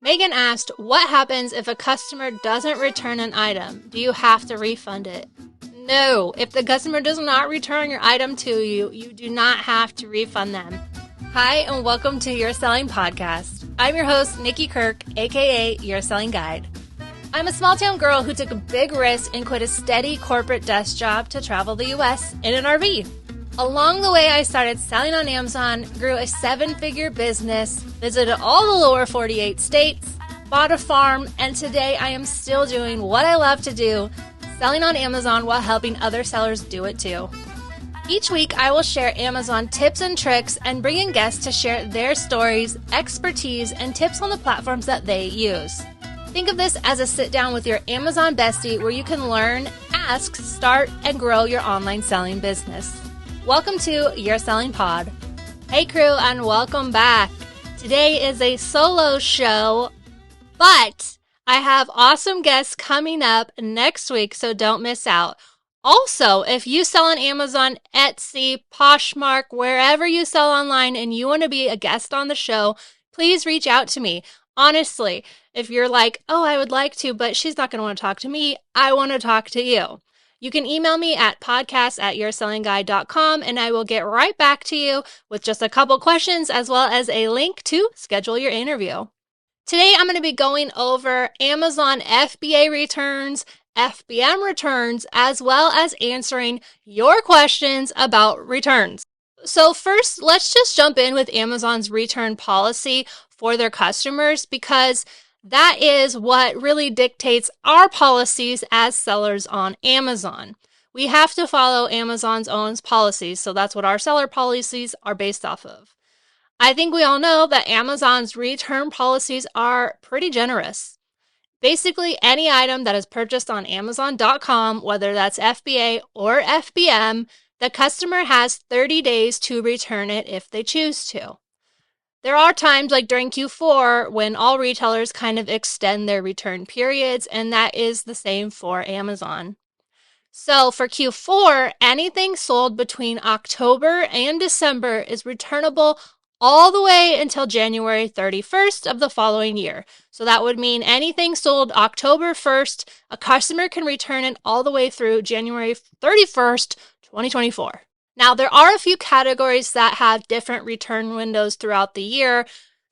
Megan asked, what happens if a customer doesn't return an item? Do you have to refund it? No. If the customer does not return your item to you, you do not have to refund them. Hi, and welcome to Your Selling Podcast. I'm your host, Nikki Kirk, aka Your Selling Guide. I'm a small-town girl who took a big risk and quit a steady corporate desk job to travel the U.S. in an RV. Along the way, I started selling on Amazon, grew a 7-figure business, visited all the lower 48 states, bought a farm, and today I am still doing what I love to do, selling on Amazon while helping other sellers do it too. Each week, I will share Amazon tips and tricks and bring in guests to share their stories, expertise, and tips on the platforms that they use. Think of this as a sit-down with your Amazon bestie where you can learn, ask, start, and grow your online selling business. Welcome to Your Selling Pod. Hey crew, and welcome back. Today is a solo show, but I have awesome guests coming up next week, so don't miss out. Also, if you sell on Amazon, Etsy, Poshmark, wherever you sell online and you want to be a guest on the show, please reach out to me. Honestly, if you're like, oh, I would like to, but she's not going to want to talk to me, I want to talk to you. You can email me at podcast@yoursellingguide.com and I will get right back to you with just a couple questions as well as a link to schedule your interview. Today, I'm going to be going over Amazon FBA returns, FBM returns, as well as answering your questions about returns. So first, let's just jump in with Amazon's return policy for their customers because that is what really dictates our policies as sellers on Amazon. We have to follow Amazon's own policies, so that's what our seller policies are based off of. I think we all know that Amazon's return policies are pretty generous. Basically, any item that is purchased on Amazon.com, whether that's FBA or FBM, the customer has 30 days to return it if they choose to. There are times like during Q4 when all retailers kind of extend their return periods, and that is the same for Amazon. So for Q4, anything sold between October and December is returnable all the way until January 31st of the following year. So that would mean anything sold October 1st, a customer can return it all the way through January 31st, 2024. Now, there are a few categories that have different return windows throughout the year.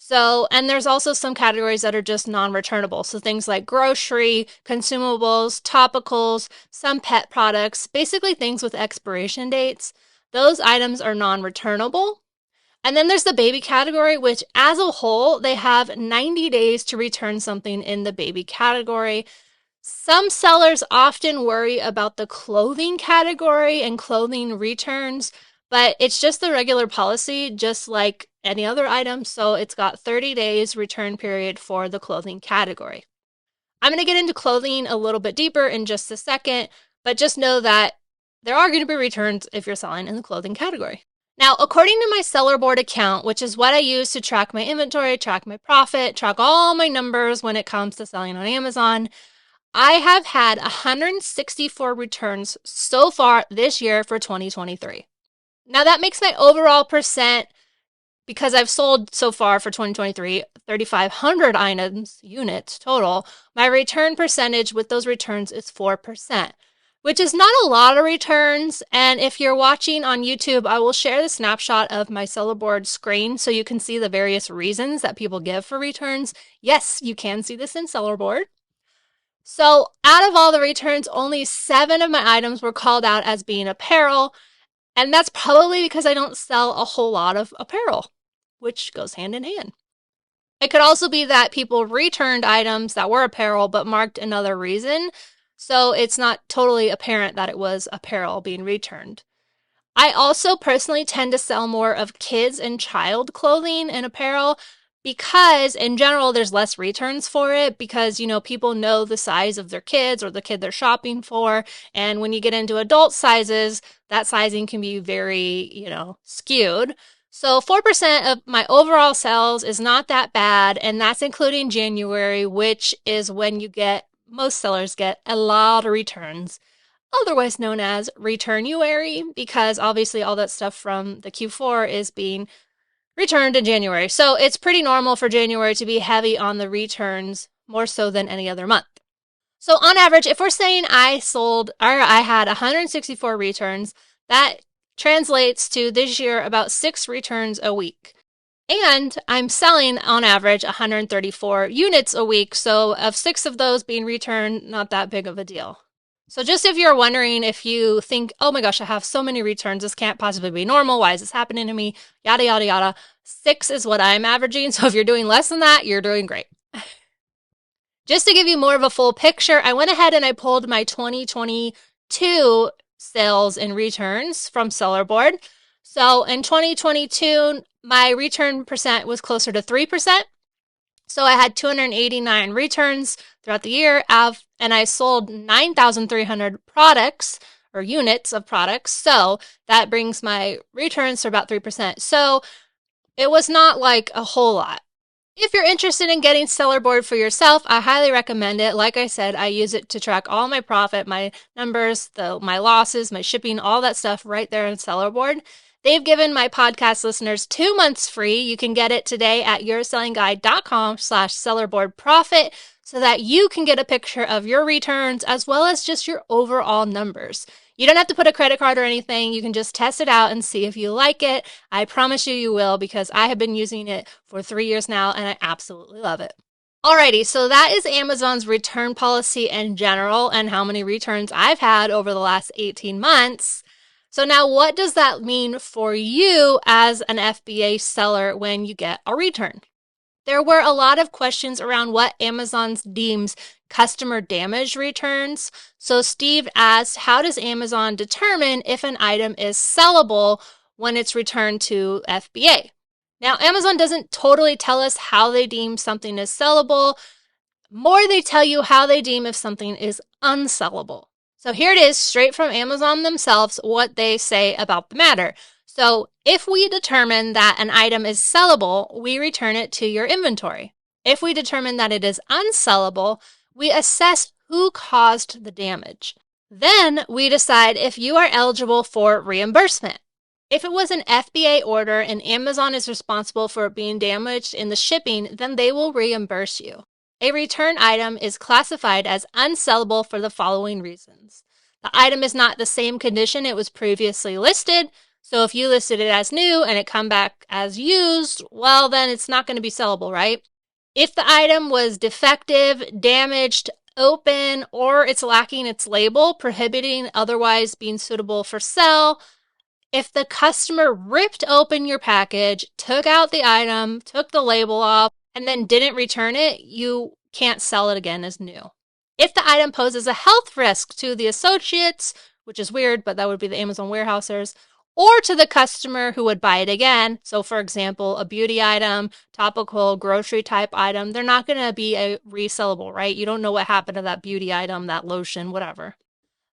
And there's also some categories that are just non-returnable. So things like grocery, consumables, topicals, some pet products, basically things with expiration dates. Those items are non-returnable. And then there's the baby category, which as a whole, they have 90 days to return something in the baby category. Some sellers often worry about the clothing category and clothing returns, but it's just the regular policy, just like any other item. So it's got 30 days return period for the clothing category. I'm going to get into clothing a little bit deeper in just a second, but just know that there are going to be returns if you're selling in the clothing category. Now, according to my seller board account, which is what I use to track my inventory, track my profit, track all my numbers when it comes to selling on Amazon, I have had 164 returns so far this year for 2023. Now that makes my overall percent, because I've sold so far for 2023, 3,500 units total, my return percentage with those returns is 4%, which is not a lot of returns. And if you're watching on YouTube, I will share the snapshot of my seller board screen so you can see the various reasons that people give for returns. Yes, you can see this in seller board. So out of all the returns, only 7 of my items were called out as being apparel. And that's probably because I don't sell a whole lot of apparel, which goes hand in hand. It could also be that people returned items that were apparel but marked another reason. So it's not totally apparent that it was apparel being returned. I also personally tend to sell more of kids and child clothing and apparel because in general, there's less returns for it because, people know the size of their kids or the kid they're shopping for. And when you get into adult sizes, that sizing can be very, skewed. So 4% of my overall sales is not that bad. And that's including January, which is when most sellers get a lot of returns, otherwise known as Returnuary, because obviously all that stuff from the Q4 is being returned in January. So it's pretty normal for January to be heavy on the returns, more so than any other month. So on average, if we're saying I had 164 returns, that translates to this year about 6 returns a week. And I'm selling on average 134 units a week. So of 6 of those being returned, not that big of a deal. So just if you're wondering, if you think, oh my gosh, I have so many returns, this can't possibly be normal, why is this happening to me, yada, yada, yada, 6 is what I'm averaging. So if you're doing less than that, you're doing great. Just to give you more of a full picture, I went ahead and I pulled my 2022 sales and returns from Seller Board. So in 2022, my return percent was closer to 3%. So I had 289 returns throughout the year, and I sold 9,300 products or units of products. So that brings my returns to about 3%. So it was not like a whole lot. If you're interested in getting Seller Board for yourself, I highly recommend it. Like I said, I use it to track all my profit, my numbers, my losses, my shipping, all that stuff right there in Seller Board. They've given my podcast listeners 2 months free. You can get it today at yoursellingguide.com/sellerboardprofit so that you can get a picture of your returns as well as just your overall numbers. You don't have to put a credit card or anything. You can just test it out and see if you like it. I promise you will, because I have been using it for 3 years now and I absolutely love it. Alrighty, so that is Amazon's return policy in general and how many returns I've had over the last 18 months. So now what does that mean for you as an FBA seller when you get a return? There were a lot of questions around what Amazon deems customer damage returns. So Steve asked, how does Amazon determine if an item is sellable when it's returned to FBA? Now, Amazon doesn't totally tell us how they deem something is sellable. More, they tell you how they deem if something is unsellable. So here it is, straight from Amazon themselves, what they say about the matter. So if we determine that an item is sellable, we return it to your inventory. If we determine that it is unsellable, we assess who caused the damage. Then we decide if you are eligible for reimbursement. If it was an FBA order and Amazon is responsible for it being damaged in the shipping, then they will reimburse you. A return item is classified as unsellable for the following reasons. The item is not the same condition it was previously listed. So if you listed it as new and it come back as used, well, then it's not going to be sellable, right? If the item was defective, damaged, open, or it's lacking its label, prohibiting otherwise being suitable for sale. If the customer ripped open your package, took out the item, took the label off, and then didn't return it, you can't sell it again as new. If the item poses a health risk to the associates, which is weird, but that would be the Amazon warehousers, or to the customer who would buy it again. So for example, a beauty item, topical, grocery type item, they're not going to be a resellable, right? You don't know what happened to that beauty item, that lotion, whatever.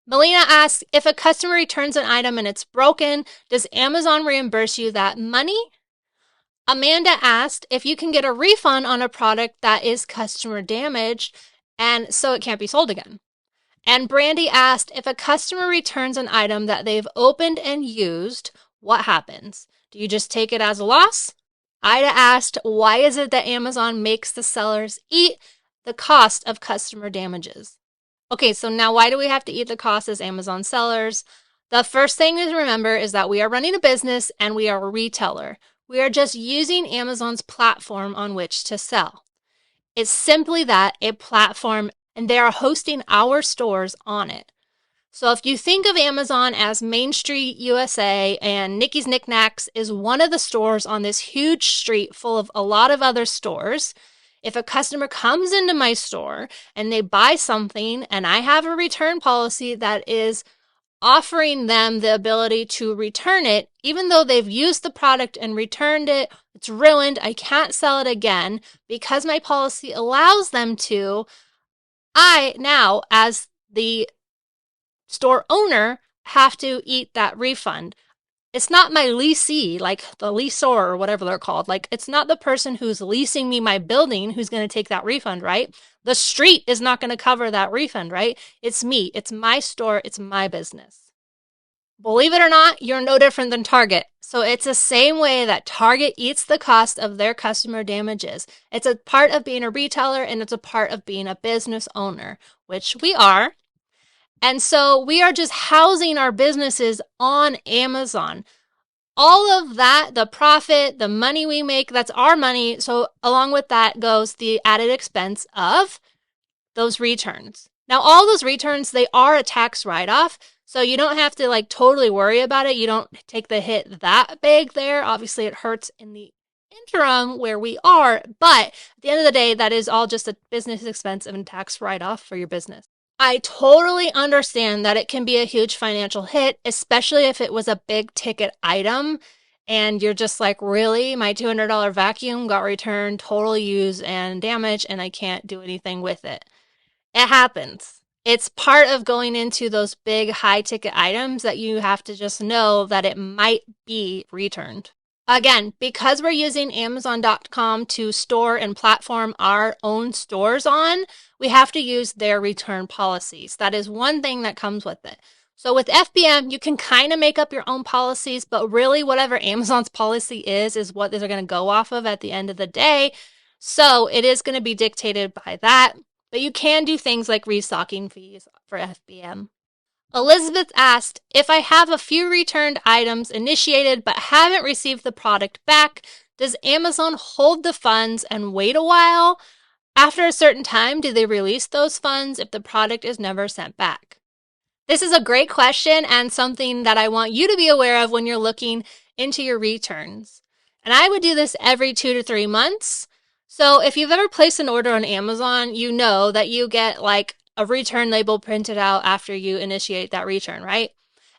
Melina asks, if a customer returns an item and it's broken, does Amazon reimburse you that money? Amanda asked if you can get a refund on a product that is customer damaged and so it can't be sold again. And Brandy asked, if a customer returns an item that they've opened and used, what happens? Do you just take it as a loss? Ida asked, why is it that Amazon makes the sellers eat the cost of customer damages? Okay, so now why do we have to eat the cost as Amazon sellers? The first thing to remember is that we are running a business and we are a retailer. We are just using Amazon's platform on which to sell. It's simply that, a platform, and they are hosting our stores on it. So if you think of Amazon as Main Street USA and Nikki's Knickknacks is one of the stores on this huge street full of a lot of other stores, if a customer comes into my store and they buy something and I have a return policy that is offering them the ability to return it, even though they've used the product and returned it, it's ruined, I can't sell it again, because my policy allows them to, I now, as the store owner, have to eat that refund. It's not my leasee, like the leaseor or whatever they're called. Like, it's not the person who's leasing me my building who's going to take that refund, right? The street is not going to cover that refund, right? It's me. It's my store. It's my business. Believe it or not, you're no different than Target. So it's the same way that Target eats the cost of their customer damages. It's a part of being a retailer and it's a part of being a business owner, which we are. And so we are just housing our businesses on Amazon. All of that, the profit, the money we make, that's our money. So along with that goes the added expense of those returns. Now, all those returns, they are a tax write-off. So you don't have to totally worry about it. You don't take the hit that big there. Obviously, it hurts in the interim where we are. But at the end of the day, that is all just a business expense and tax write-off for your business. I totally understand that it can be a huge financial hit, especially if it was a big ticket item and you're just like, really? My $200 vacuum got returned, totally used and damaged, and I can't do anything with it. It happens. It's part of going into those big high ticket items that you have to just know that it might be returned. Again, because we're using Amazon.com to store and platform our own stores on, we have to use their return policies. That is one thing that comes with it. So with FBM, you can kind of make up your own policies, but really whatever Amazon's policy is what they're going to go off of at the end of the day. So it is going to be dictated by that, but you can do things like restocking fees for FBM. Elizabeth asked, if I have a few returned items initiated but haven't received the product back, does Amazon hold the funds and wait a while? After a certain time, do they release those funds if the product is never sent back? This is a great question and something that I want you to be aware of when you're looking into your returns. And I would do this every 2 to 3 months. So if you've ever placed an order on Amazon, you know that you get a return label printed out after you initiate that return, right?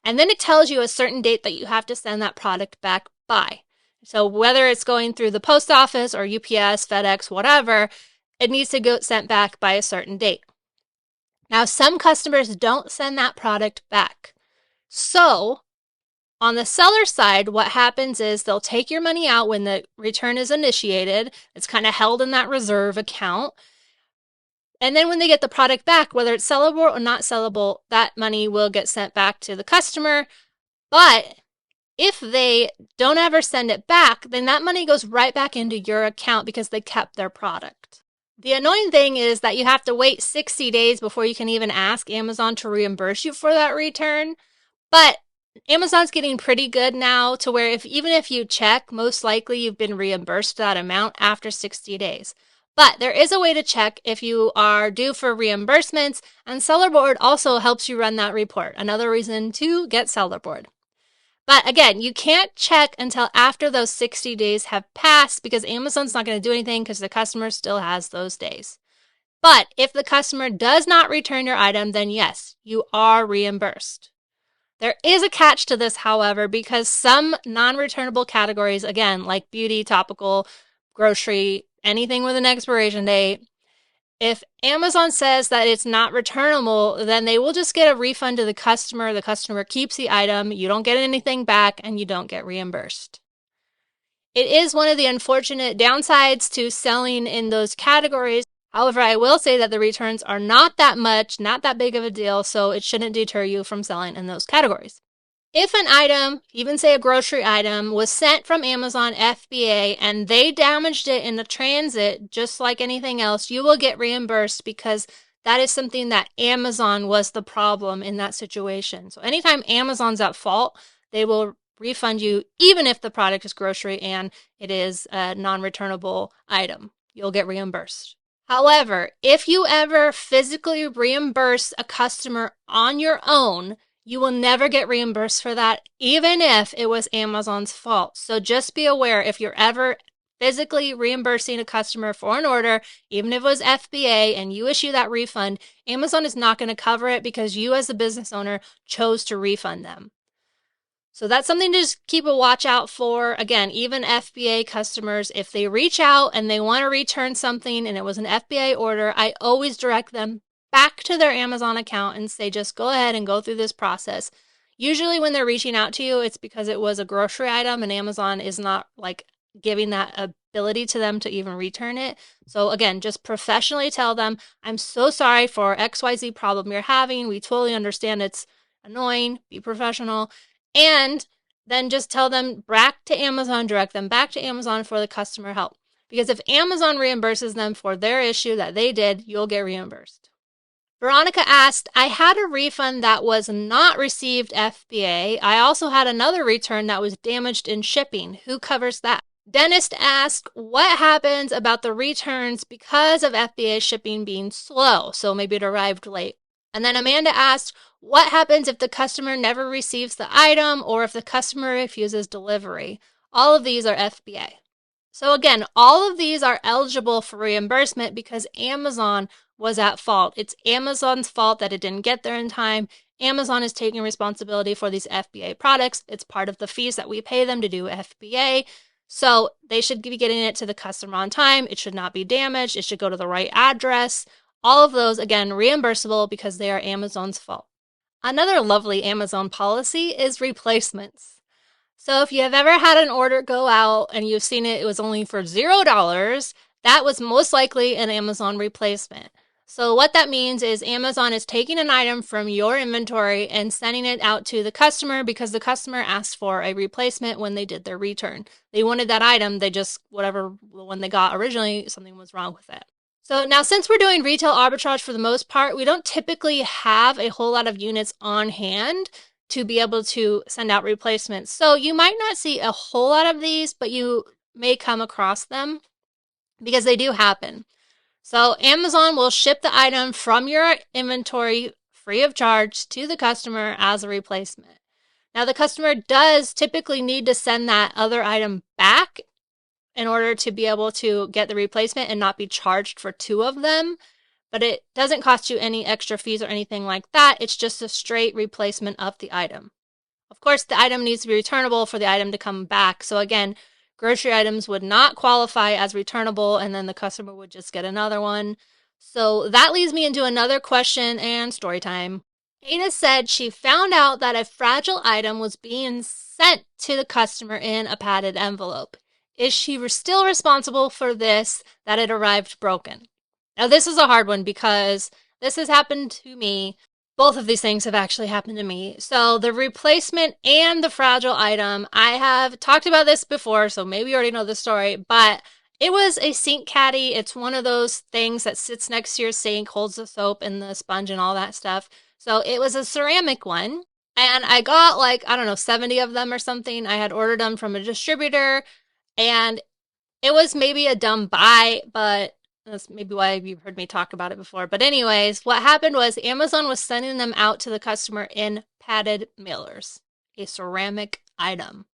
And then it tells you a certain date that you have to send that product back by. So whether it's going through the post office or UPS, FedEx, whatever, it needs to go sent back by a certain date. Now, some customers don't send that product back. So on the seller side, what happens is they'll take your money out when the return is initiated. It's kind of held in that reserve account. And then when they get the product back, whether it's sellable or not sellable, that money will get sent back to the customer. But if they don't ever send it back, then that money goes right back into your account because they kept their product. The annoying thing is that you have to wait 60 days before you can even ask Amazon to reimburse you for that return. But Amazon's getting pretty good now to where even if you check, most likely you've been reimbursed that amount after 60 days. But there is a way to check if you are due for reimbursements, and Sellerboard also helps you run that report. Another reason to get Sellerboard. But again, you can't check until after those 60 days have passed because Amazon's not going to do anything because the customer still has those days. But if the customer does not return your item, then yes, you are reimbursed. There is a catch to this, however, because some non-returnable categories, again, like beauty, topical, grocery, anything with an expiration date, if Amazon says that it's not returnable, then they will just get a refund to the customer. The customer keeps the item, you don't get anything back, and you don't get reimbursed. It is one of the unfortunate downsides to selling in those categories. However, I will say that the returns are not that much, not that big of a deal, so it shouldn't deter you from selling in those categories. If an item, even say a grocery item, was sent from Amazon FBA and they damaged it in the transit, just like anything else, you will get reimbursed because that is something that Amazon was the problem in that situation. So anytime Amazon's at fault, they will refund you even if the product is grocery and it is a non-returnable item. You'll get reimbursed. However, if you ever physically reimburse a customer on your own, you will never get reimbursed for that, even if it was Amazon's fault. So just be aware, if you're ever physically reimbursing a customer for an order, even if it was FBA and you issue that refund, Amazon is not going to cover it because you as a business owner chose to refund them. So that's something to just keep a watch out for. Again, even FBA customers, if they reach out and they want to return something and it was an FBA order, I always direct them back to their Amazon account and say, just go ahead and go through this process. Usually when they're reaching out to you, it's because it was a grocery item and Amazon is not giving that ability to them to even return it. So again, just professionally tell them, I'm so sorry for XYZ problem you're having. We totally understand it's annoying. Be professional. And then just tell them back to Amazon, direct them back to Amazon for the customer help. Because if Amazon reimburses them for their issue that they did, you'll get reimbursed. Veronica asked, I had a refund that was not received FBA. I also had another return that was damaged in shipping. Who covers that? Dennis asked, what happens about the returns because of FBA shipping being slow? So maybe it arrived late. And then Amanda asked, what happens if the customer never receives the item or if the customer refuses delivery? All of these are FBA. So again, all of these are eligible for reimbursement because Amazon was at fault. It's Amazon's fault that it didn't get there in time. Amazon is taking responsibility for these FBA products. It's part of the fees that we pay them to do FBA. So they should be getting it to the customer on time. It should not be damaged. It should go to the right address. All of those, again, reimbursable because they are Amazon's fault. Another lovely Amazon policy is replacements. So if you have ever had an order go out and you've seen it was only for $0, that was most likely an Amazon replacement. So what that means is Amazon is taking an item from your inventory and sending it out to the customer because the customer asked for a replacement when they did their return. They wanted that item, they just, whatever one they got originally, something was wrong with it. So now since we're doing retail arbitrage for the most part, we don't typically have a whole lot of units on hand to be able to send out replacements. So you might not see a whole lot of these, but you may come across them because they do happen. So Amazon will ship the item from your inventory free of charge to the customer as a replacement. Now the customer does typically need to send that other item back in order to be able to get the replacement and not be charged for two of them. But it doesn't cost you any extra fees or anything like that. It's just a straight replacement of the item. Of course, the item needs to be returnable for the item to come back. So again, grocery items would not qualify as returnable, and then the customer would just get another one. So that leads me into another question and story time. Ada said she found out that a fragile item was being sent to the customer in a padded envelope. Is she still responsible for this, that it arrived broken? Now, this is a hard one because this has happened to me. Both of these things have actually happened to me. So the replacement and the fragile item, I have talked about this before, so maybe you already know the story, but it was a sink caddy. It's one of those things that sits next to your sink, holds the soap and the sponge and all that stuff. So it was a ceramic one, and I got like, I don't know, 70 of them or something. I had ordered them from a distributor, and it was maybe a dumb buy, but that's maybe why you've heard me talk about it before. But anyways, what happened was Amazon was sending them out to the customer in padded mailers, a ceramic item.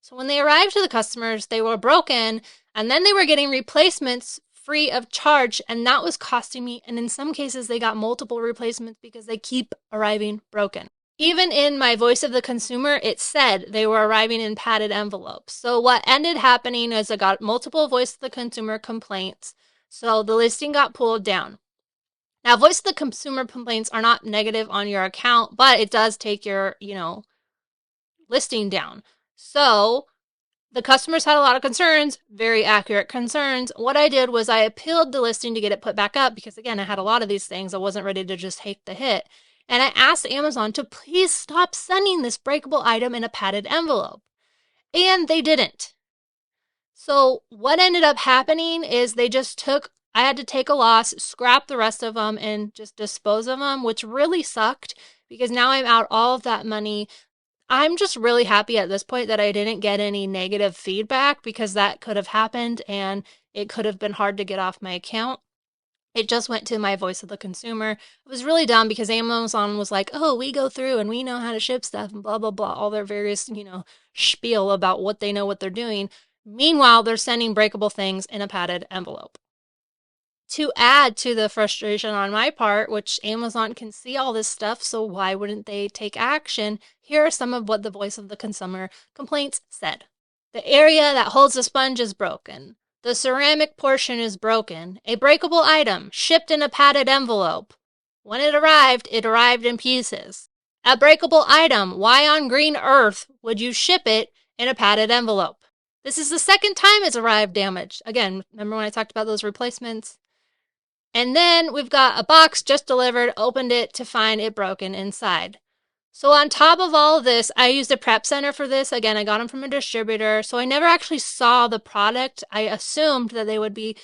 So when they arrived to the customers, they were broken, and then they were getting replacements free of charge, and that was costing me. And in some cases, they got multiple replacements because they keep arriving broken. Even in my voice of the consumer, it said they were arriving in padded envelopes. So what ended happening is I got multiple voice of the consumer complaints. So the listing got pulled down. Now, voice of the consumer complaints are not negative on your account, but it does take your, listing down. So the customers had a lot of concerns, very accurate concerns. What I did was I appealed the listing to get it put back up because, again, I had a lot of these things. I wasn't ready to just take the hit. And I asked Amazon to please stop sending this breakable item in a padded envelope. And they didn't. So what ended up happening is I had to take a loss, scrap the rest of them, and just dispose of them, which really sucked because now I'm out all of that money. I'm just really happy at this point that I didn't get any negative feedback because that could have happened and it could have been hard to get off my account. It just went to my voice of the consumer. It was really dumb because Amazon was like, oh, we go through and we know how to ship stuff and blah, blah, blah, all their various, spiel about what they know what they're doing. Meanwhile, they're sending breakable things in a padded envelope. To add to the frustration on my part, which Amazon can see all this stuff, so why wouldn't they take action? Here are some of what the voice of the consumer complaints said. The area that holds the sponge is broken. The ceramic portion is broken. A breakable item shipped in a padded envelope. When it arrived in pieces. A breakable item. Why on green earth would you ship it in a padded envelope? This is the second time it's arrived damaged. Again, remember when I talked about those replacements? And then we've got a box just delivered, opened it to find it broken inside. So on top of all of this, I used a prep center for this. Again, I got them from a distributor, so I never actually saw the product. I assumed that they would be,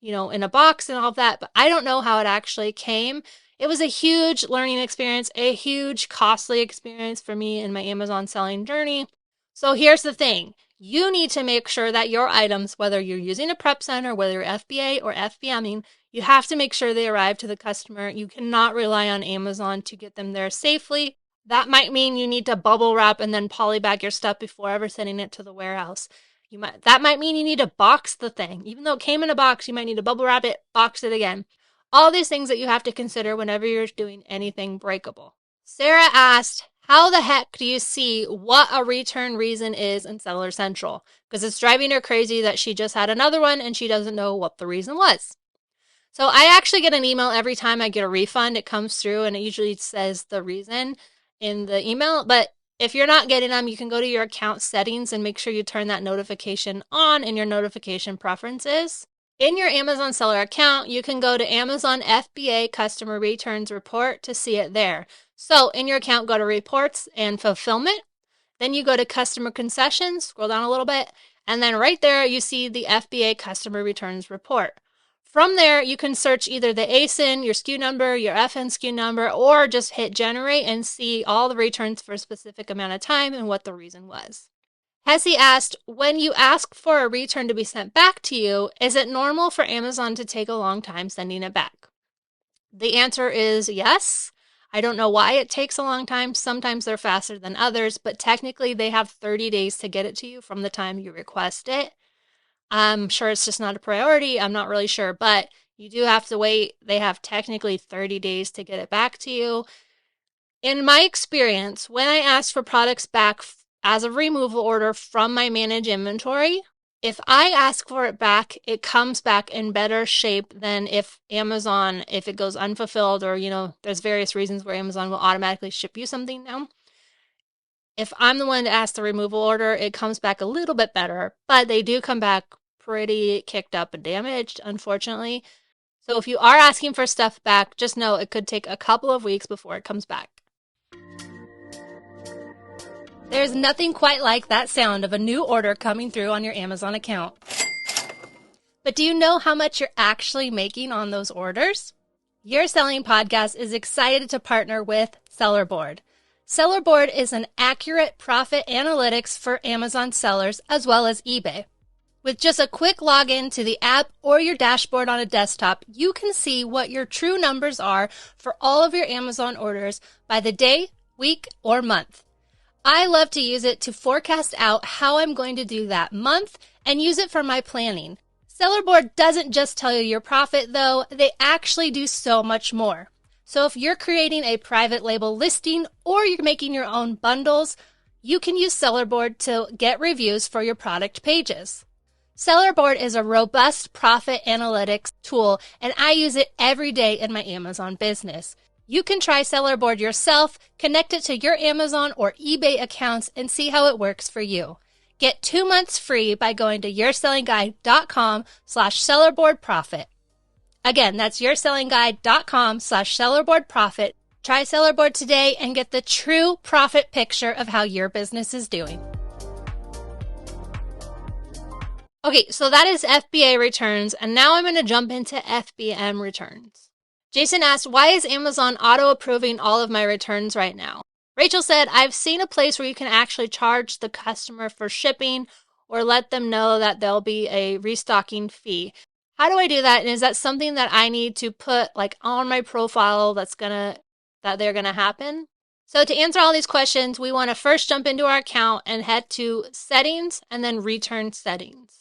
in a box and all of that, but I don't know how it actually came. It was a huge learning experience, a huge costly experience for me in my Amazon selling journey. So here's the thing. You need to make sure that your items, whether you're using a prep center, whether you're FBA or FBMing, you have to make sure they arrive to the customer. You cannot rely on Amazon to get them there safely. That might mean you need to bubble wrap and then polybag your stuff before ever sending it to the warehouse. That might mean you need to box the thing. Even though it came in a box, you might need to bubble wrap it, box it again. All these things that you have to consider whenever you're doing anything breakable. Sarah asked, how the heck do you see what a return reason is in Seller Central? Because it's driving her crazy that she just had another one and she doesn't know what the reason was. So I actually get an email every time I get a refund. It comes through and it usually says the reason in the email. But if you're not getting them, you can go to your account settings and make sure you turn that notification on in your notification preferences. In your Amazon seller account, you can go to Amazon FBA Customer Returns Report to see it there. So in your account, go to Reports and Fulfillment. Then you go to Customer Concessions, scroll down a little bit, and then right there you see the FBA Customer Returns Report. From there, you can search either the ASIN, your SKU number, your FN SKU number, or just hit generate and see all the returns for a specific amount of time and what the reason was. Hessie asked, when you ask for a return to be sent back to you, is it normal for Amazon to take a long time sending it back? The answer is yes. I don't know why it takes a long time. Sometimes they're faster than others, but technically they have 30 days to get it to you from the time you request it. I'm sure it's just not a priority. I'm not really sure, but you do have to wait. They have technically 30 days to get it back to you. In my experience, when I ask for products back as a removal order from my managed inventory, if I ask for it back, it comes back in better shape than if Amazon, if it goes unfulfilled or, there's various reasons where Amazon will automatically ship you something now. If I'm the one to ask the removal order, it comes back a little bit better, but they do come back pretty kicked up and damaged, unfortunately. So if you are asking for stuff back, just know it could take a couple of weeks before it comes back. There's nothing quite like that sound of a new order coming through on your Amazon account. But do you know how much you're actually making on those orders? Your Selling Podcast is excited to partner with Sellerboard. Sellerboard is an accurate profit analytics for Amazon sellers as well as eBay. With just a quick login to the app or your dashboard on a desktop, you can see what your true numbers are for all of your Amazon orders by the day, week, or month. I love to use it to forecast out how I'm going to do that month and use it for my planning. Sellerboard doesn't just tell you your profit, though. They actually do so much more. So if you're creating a private label listing or you're making your own bundles, you can use Sellerboard to get reviews for your product pages. Sellerboard is a robust profit analytics tool, and I use it every day in my Amazon business. You can try Sellerboard yourself, connect it to your Amazon or eBay accounts, and see how it works for you. Get 2 months free by going to yoursellingguide.com/sellerboardprofit. Again, that's yoursellingguide.com/sellerboardprofit. Try Sellerboard today and get the true profit picture of how your business is doing. Okay, so that is FBA returns, and now I'm going to jump into FBM returns. Jason asked, why is Amazon auto-approving all of my returns right now? Rachel said, I've seen a place where you can actually charge the customer for shipping or let them know that there'll be a restocking fee. How do I do that? And is that something that I need to put on my profile that they're gonna happen? So to answer all these questions, we want to first jump into our account and head to settings and then return settings.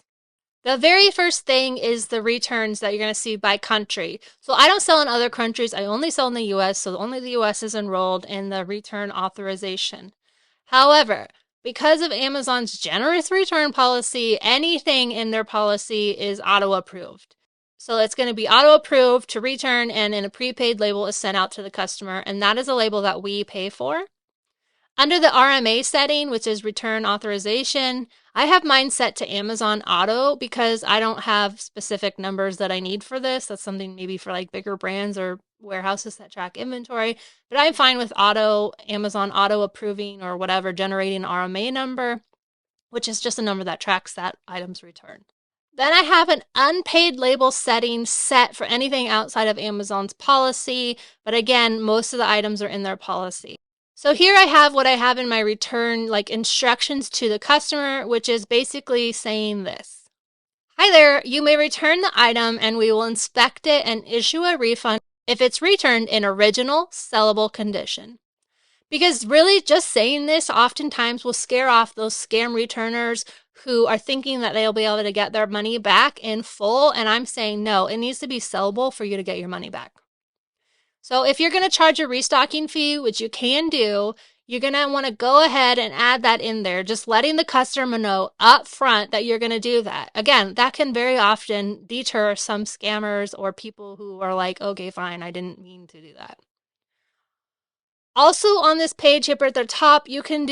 The very first thing is the returns that you're going to see by country. So I don't sell in other countries. I only sell in the US, so only the US is enrolled in the return authorization. However, because of Amazon's generous return policy, anything in their policy is auto-approved. So it's going to be auto-approved to return, and in a prepaid label is sent out to the customer, and that is a label that we pay for. Under the RMA setting, which is return authorization, I have mine set to Amazon Auto because I don't have specific numbers that I need for this. That's something maybe for like bigger brands or warehouses that track inventory. But I'm fine with Amazon Auto approving or whatever, generating an RMA number, which is just a number that tracks that item's return. Then I have an unpaid label setting set for anything outside of Amazon's policy. But again, most of the items are in their policy. So here I have what I have in my return, like instructions to the customer, which is basically saying this. Hi there, you may return the item and we will inspect it and issue a refund if it's returned in original, sellable condition. Because really just saying this oftentimes will scare off those scam returners who are thinking that they'll be able to get their money back in full. And I'm saying no, it needs to be sellable for you to get your money back. So if you're going to charge a restocking fee, which you can do, you're going to want to go ahead and add that in there, just letting the customer know up front that you're going to do that. Again, that can very often deter some scammers or people who are like, okay, fine, I didn't mean to do that. Also on this page here at the top, you can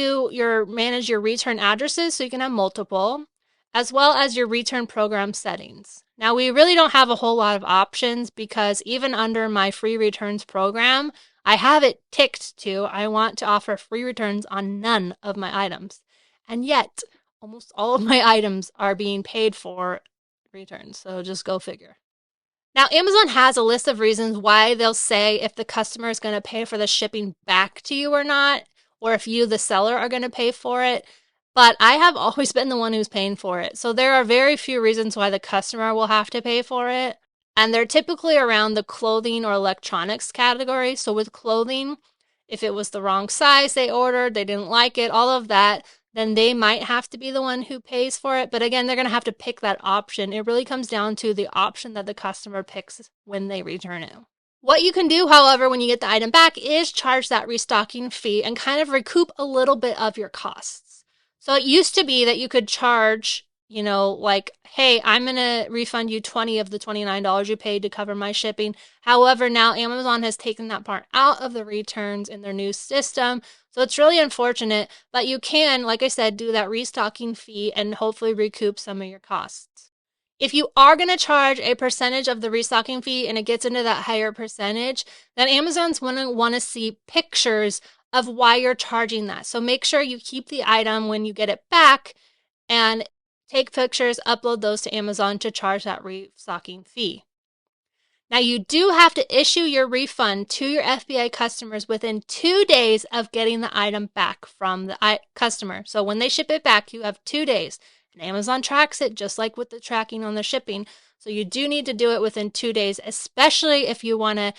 manage your return addresses, so you can have multiple, as well as your return program settings. Now, we really don't have a whole lot of options because even under my free returns program, I have it ticked to I want to offer free returns on none of my items. And yet, almost all of my items are being paid for returns. So just go figure. Now, Amazon has a list of reasons why they'll say if the customer is going to pay for the shipping back to you or not, or if you, the seller, are going to pay for it. But I have always been the one who's paying for it. So there are very few reasons why the customer will have to pay for it. And they're typically around the clothing or electronics category. So with clothing, if it was the wrong size they ordered, they didn't like it, all of that, then they might have to be the one who pays for it. But again, they're going to have to pick that option. It really comes down to the option that the customer picks when they return it. What you can do, however, when you get the item back is charge that restocking fee and kind of recoup a little bit of your costs. So it used to be that you could charge, like, hey, I'm going to refund you $20 of the $29 you paid to cover my shipping. However, now Amazon has taken that part out of the returns in their new system. So it's really unfortunate, but you can, like I said, do that restocking fee and hopefully recoup some of your costs. If you are going to charge a percentage of the restocking fee and it gets into that higher percentage, then Amazon's going to want to see pictures of why you're charging that. So make sure you keep the item when you get it back and take pictures, upload those to Amazon to charge that restocking fee. Now, you do have to issue your refund to your FBA customers within 2 days of getting the item back from the customer. So when they ship it back, you have 2 days. And Amazon tracks it just like with the tracking on the shipping. So you do need to do it within 2 days, especially if you want to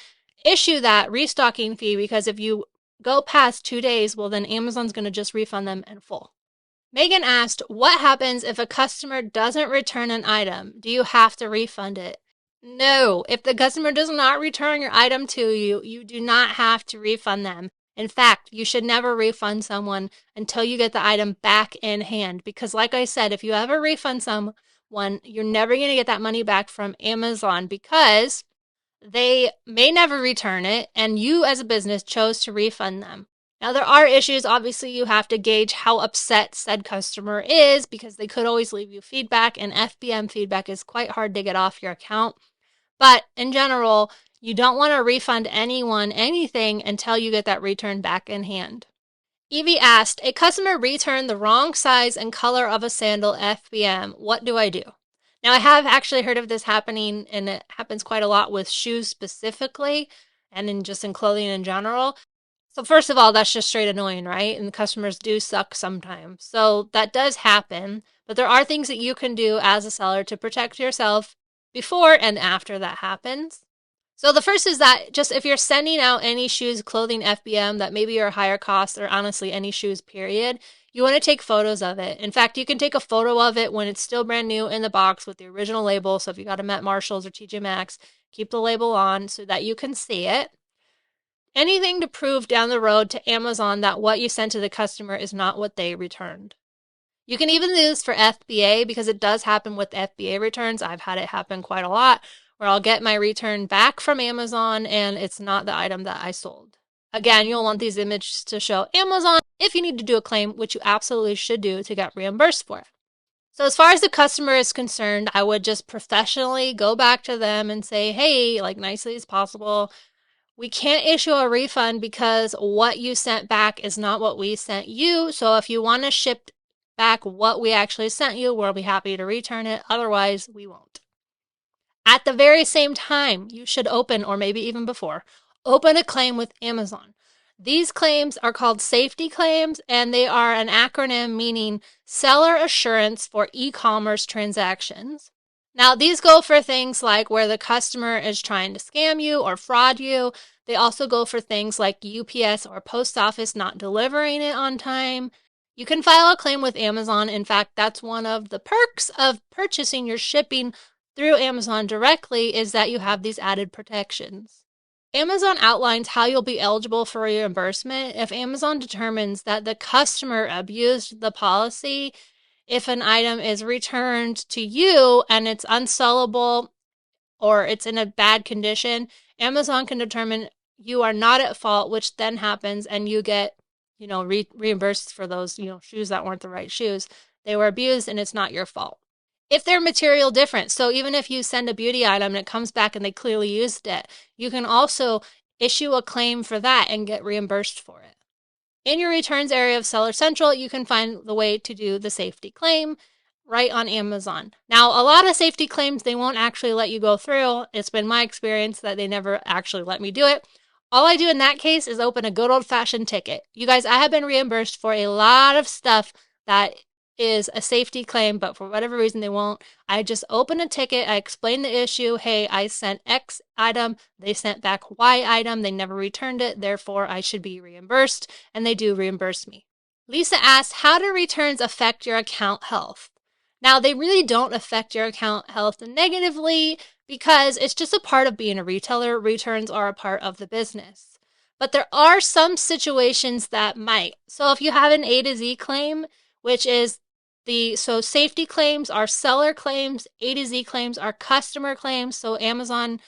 issue that restocking fee, because if you go past 2 days, well, then Amazon's going to just refund them in full. Megan asked, what happens if a customer doesn't return an item? Do you have to refund it? No, if the customer does not return your item to you, you do not have to refund them. In fact, you should never refund someone until you get the item back in hand. Because like I said, if you ever refund someone, you're never going to get that money back from Amazon because they may never return it, and you as a business chose to refund them. Now, there are issues. Obviously, you have to gauge how upset said customer is because they could always leave you feedback, and FBM feedback is quite hard to get off your account. But in general, you don't want to refund anyone anything until you get that return back in hand. Evie asked, a customer returned the wrong size and color of a sandal FBM. What do I do? Now, I have actually heard of this happening, and it happens quite a lot with shoes specifically, and in clothing in general. So first of all, that's just straight annoying, right? And the customers do suck sometimes. So that does happen, but there are things that you can do as a seller to protect yourself before and after that happens. So the first is that just if you're sending out any shoes, clothing, FBM that maybe are higher cost, or honestly any shoes period, you want to take photos of it. In fact, you can take a photo of it when it's still brand new in the box with the original label. So if you got them at Marshalls or TJ Maxx, keep the label on so that you can see it. Anything to prove down the road to Amazon that what you sent to the customer is not what they returned. You can even do this for FBA because it does happen with FBA returns. I've had it happen quite a lot where I'll get my return back from Amazon and it's not the item that I sold. Again, you'll want these images to show Amazon if you need to do a claim, which you absolutely should do to get reimbursed for it. So as far as the customer is concerned, I would just professionally go back to them and say, hey, like nicely as possible, we can't issue a refund because what you sent back is not what we sent you. So if you want to ship back what we actually sent you, we'll be happy to return it. Otherwise, we won't. At the very same time, you should open, or maybe even before, open a claim with Amazon. These claims are called safety claims, and they are an acronym meaning seller assurance for e-commerce transactions. Now, these go for things like where the customer is trying to scam you or fraud you. They also go for things like UPS or post office not delivering it on time. You can file a claim with Amazon. In fact, that's one of the perks of purchasing your shipping through Amazon directly, is that you have these added protections. Amazon outlines how you'll be eligible for reimbursement if Amazon determines that the customer abused the policy. If an item is returned to you and it's unsellable or it's in a bad condition, Amazon can determine you are not at fault, which then happens and you get, reimbursed for those, shoes that weren't the right shoes. They were abused and it's not your fault. If they're material different, so even if you send a beauty item and it comes back and they clearly used it, you can also issue a claim for that and get reimbursed for it. In your returns area of Seller Central, you can find the way to do the safety claim right on Amazon. Now, a lot of safety claims, they won't actually let you go through. It's been my experience that they never actually let me do it. All I do in that case is open a good old-fashioned ticket. You guys, I have been reimbursed for a lot of stuff that is a safety claim, but for whatever reason they won't. I just open a ticket, I explain the issue. Hey, I sent X item, they sent back Y item, they never returned it, therefore I should be reimbursed, and they do reimburse me. Lisa asked, how do returns affect your account health? Now, they really don't affect your account health negatively because it's just a part of being a retailer. Returns are a part of the business. But there are some situations that might. So if you have an A to Z claim, which is so safety claims are seller claims, A to Z claims are customer claims. So Amazon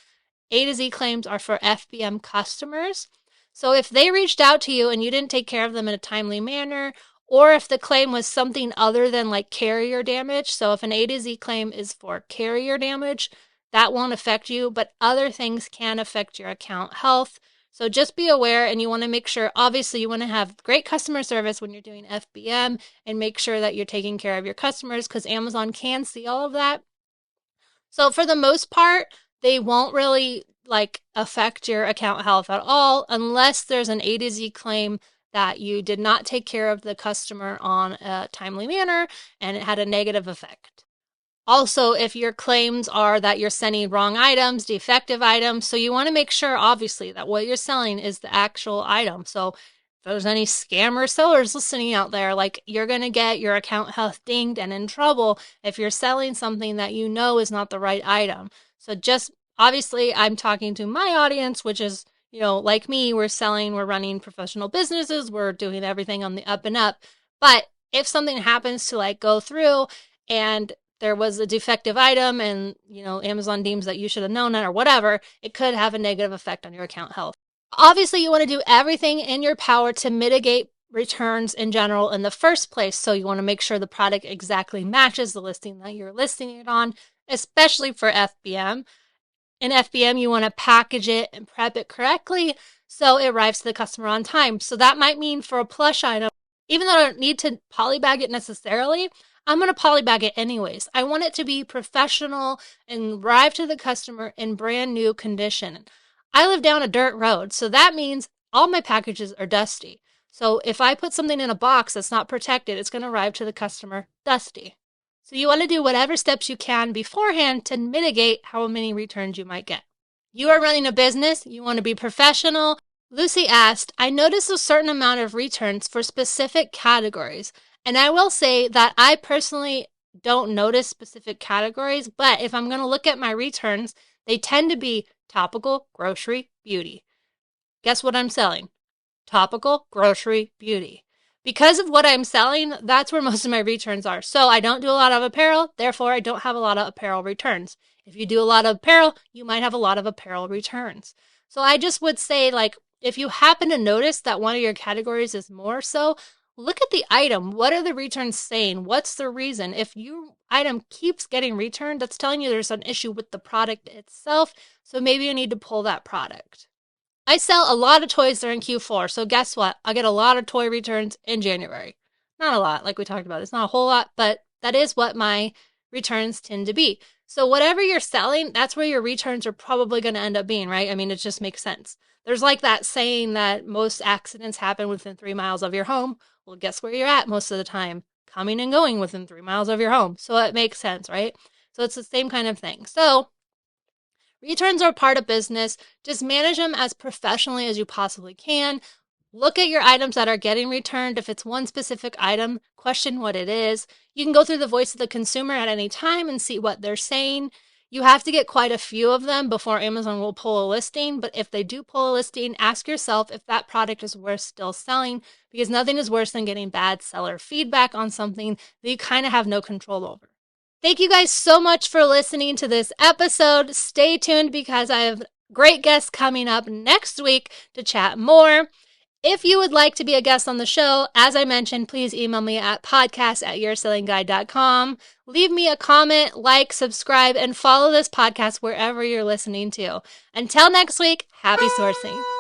A to Z claims are for FBM customers. So if they reached out to you and you didn't take care of them in a timely manner, or if the claim was something other than like carrier damage, so if an A to Z claim is for carrier damage, that won't affect you, but other things can affect your account health. So just be aware, and you want to make sure, obviously you want to have great customer service when you're doing FBM and make sure that you're taking care of your customers because Amazon can see all of that. So for the most part, they won't really affect your account health at all unless there's an A to Z claim that you did not take care of the customer on a timely manner and it had a negative effect. Also, if your claims are that you're sending wrong items, defective items, so you want to make sure, obviously, that what you're selling is the actual item. So if there's any scammer sellers listening out there, you're going to get your account health dinged and in trouble if you're selling something that you know is not the right item. So just, obviously, I'm talking to my audience, which is, like me, we're running professional businesses, we're doing everything on the up and up. But if something happens to go through and there was a defective item and, Amazon deems that you should have known it or whatever, it could have a negative effect on your account health. Obviously, you want to do everything in your power to mitigate returns in general in the first place. So you want to make sure the product exactly matches the listing that you're listing it on, especially for FBM. In FBM, you want to package it and prep it correctly so it arrives to the customer on time. So that might mean for a plush item, even though I don't need to polybag it necessarily, I'm going to polybag it anyways. I want it to be professional and arrive to the customer in brand new condition. I live down a dirt road, so that means all my packages are dusty. So if I put something in a box that's not protected, it's going to arrive to the customer dusty. So you want to do whatever steps you can beforehand to mitigate how many returns you might get. You are running a business, you want to be professional. Lucy asked, I noticed a certain amount of returns for specific categories. And I will say that I personally don't notice specific categories, but if I'm going to look at my returns, they tend to be topical, grocery, beauty. Guess what I'm selling? Topical, grocery, beauty. Because of what I'm selling, that's where most of my returns are. So I don't do a lot of apparel, therefore I don't have a lot of apparel returns. If you do a lot of apparel, you might have a lot of apparel returns. So I just would say, if you happen to notice that one of your categories is more so, look at the item. What are the returns saying? What's the reason? If your item keeps getting returned, that's telling you there's an issue with the product itself. So maybe you need to pull that product. I sell a lot of toys during Q4. So guess what? I get a lot of toy returns in January. Not a lot, like we talked about. It's not a whole lot, but that is what my returns tend to be. So whatever you're selling, that's where your returns are probably going to end up being, right? I mean, it just makes sense. There's like that saying that most accidents happen within 3 miles of your home. Well, guess where you're at most of the time? Coming and going within 3 miles of your home. So it makes sense, right? So it's the same kind of thing. So returns are part of business. Just manage them as professionally as you possibly can. Look at your items that are getting returned. If it's one specific item, question what it is. You can go through the voice of the consumer at any time and see what they're saying. You have to get quite a few of them before Amazon will pull a listing. But if they do pull a listing, ask yourself if that product is worth still selling, because nothing is worse than getting bad seller feedback on something that you kind of have no control over. Thank you guys so much for listening to this episode. Stay tuned because I have great guests coming up next week to chat more. If you would like to be a guest on the show, as I mentioned, please email me at podcast@yoursellingguide.com. Leave me a comment, like, subscribe, and follow this podcast wherever you're listening to. Until next week, happy sourcing.